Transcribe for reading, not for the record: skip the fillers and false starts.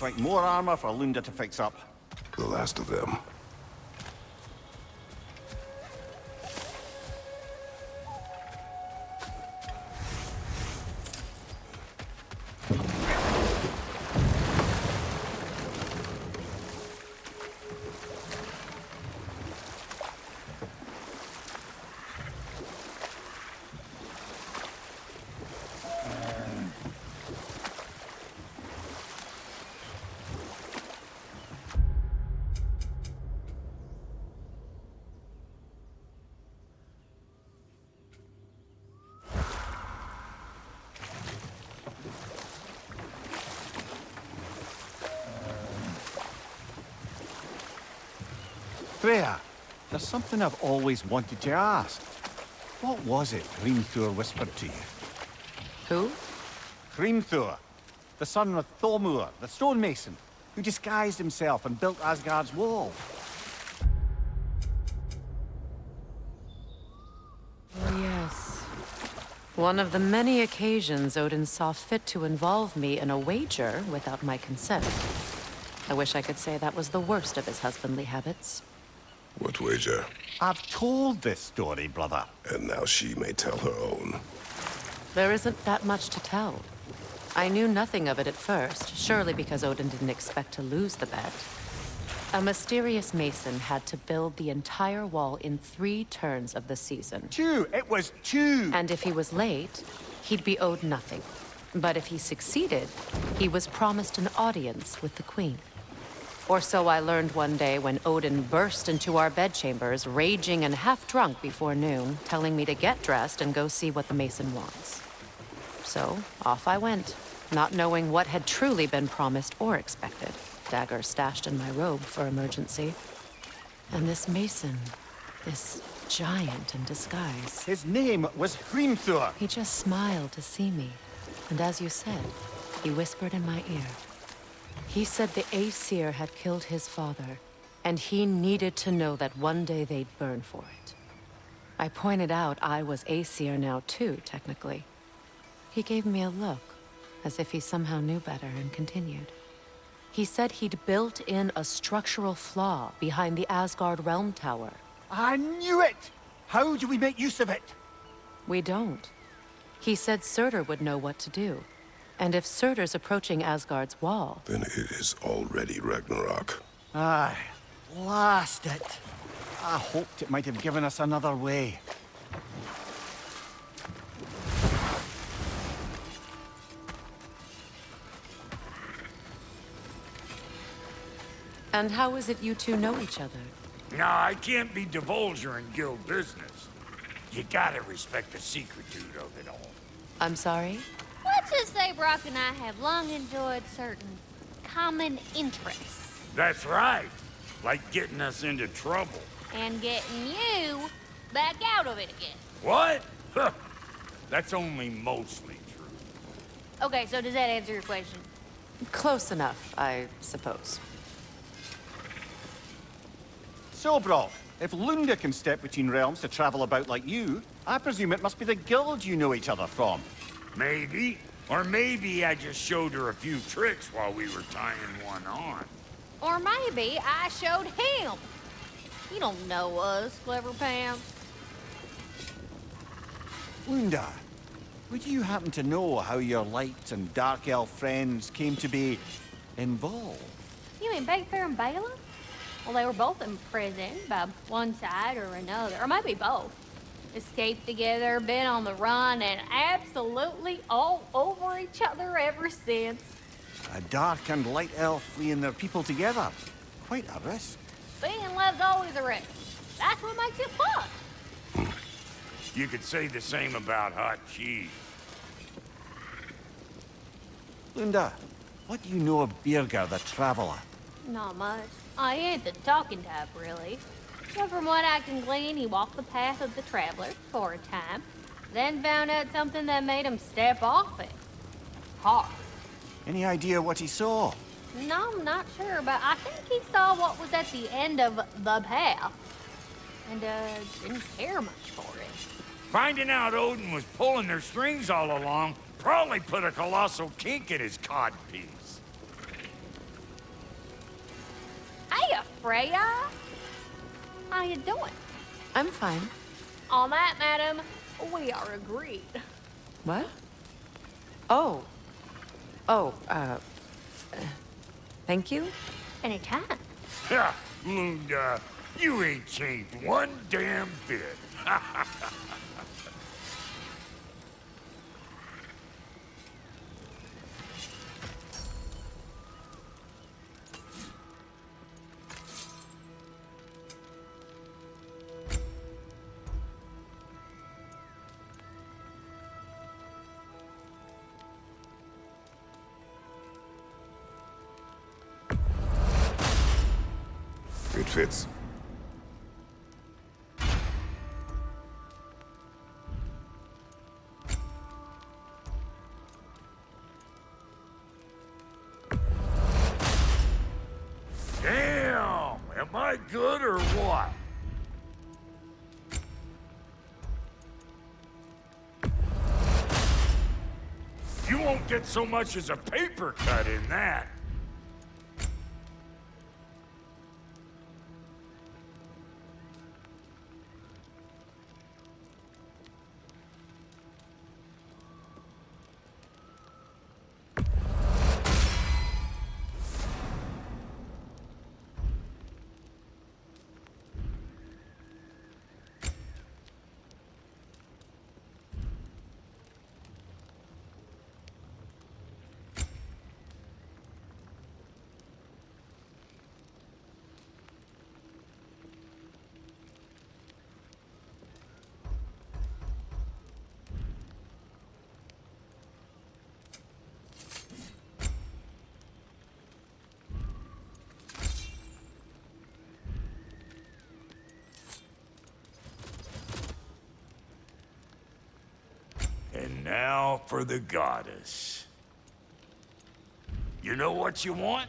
Looks like more armor for Lúnda to fix up. The last of them. Freya, there's something I've always wanted to ask. What was it Hrimthur whispered to you? Who? Hrimthur, the son of Thormur, the stonemason, who disguised himself and built Asgard's wall. Oh, yes. One of the many occasions Odin saw fit to involve me in a wager without my consent. I wish I could say that was the worst of his husbandly habits. What wager? I've told this story, brother. And now she may tell her own. There isn't that much to tell. I knew nothing of it at first, surely because Odin didn't expect to lose the bet. A mysterious mason had to build the entire wall in 3 turns of the season. 2! It was 2! And if he was late, he'd be owed nothing. But if he succeeded, he was promised an audience with the queen. Or so I learned one day when Odin burst into our bedchambers, raging and half-drunk before noon, telling me to get dressed and go see what the mason wants. So, off I went, not knowing what had truly been promised or expected. Dagger stashed in my robe for emergency. And this mason, this giant in disguise. His name was Hrimthur. He just smiled to see me. And as you said, he whispered in my ear. He said the Aesir had killed his father, and he needed to know that one day they'd burn for it. I pointed out I was Aesir now too, technically. He gave me a look, as if he somehow knew better, and continued. He said he'd built in a structural flaw behind the Asgard Realm Tower. I knew it! How do we make use of it? We don't. He said Surtur would know what to do. And if Surtur's approaching Asgard's wall... Then it is already Ragnarok. Aye, blast it. I hoped it might have given us another way. And how is it you two know each other? Nah, I can't be divulger in guild business. You gotta respect the secretude of it all. I'm sorry? Let's just say Brock and I have long enjoyed certain common interests. That's right. Like getting us into trouble. And getting you back out of it again. What? Huh. That's only mostly true. Okay, so does that answer your question? Close enough, I suppose. So, Brock, if Lúnda can step between realms to travel about like you, I presume it must be the guild you know each other from. Maybe. Or maybe I just showed her a few tricks while we were tying one on. Or maybe I showed him. You don't know us, Clever Pants. Lúnda, would you happen to know how your light and dark elf friends came to be involved? You mean Bakefair and Bala? Well, they were both imprisoned by one side or another, or maybe both. Escaped together, been on the run, and absolutely all over each other ever since. A dark and light elf fleeing their people together. Quite a risk. Being in love's always a risk. That's what makes it fun. You could say the same about hot cheese. Lúnda, what do you know of Birgir the Traveler? Not much. I ain't the talking type, really. But from what I can glean, he walked the path of the traveler for a time, then found out something that made him step off it. Hard. Any idea what he saw? No, I'm not sure, but I think he saw what was at the end of the path. And, didn't care much for it. Finding out Odin was pulling their strings all along probably put a colossal kink in his codpiece. Freya? How you doing? I'm fine. On that, madam, we are agreed. What? Oh. Oh, thank you? Anytime. Ha! Lúnda, you ain't changed one damn bit. It fits. Damn! Am I good or what? You won't get so much as a paper cut in that. And now for the goddess. You know what you want?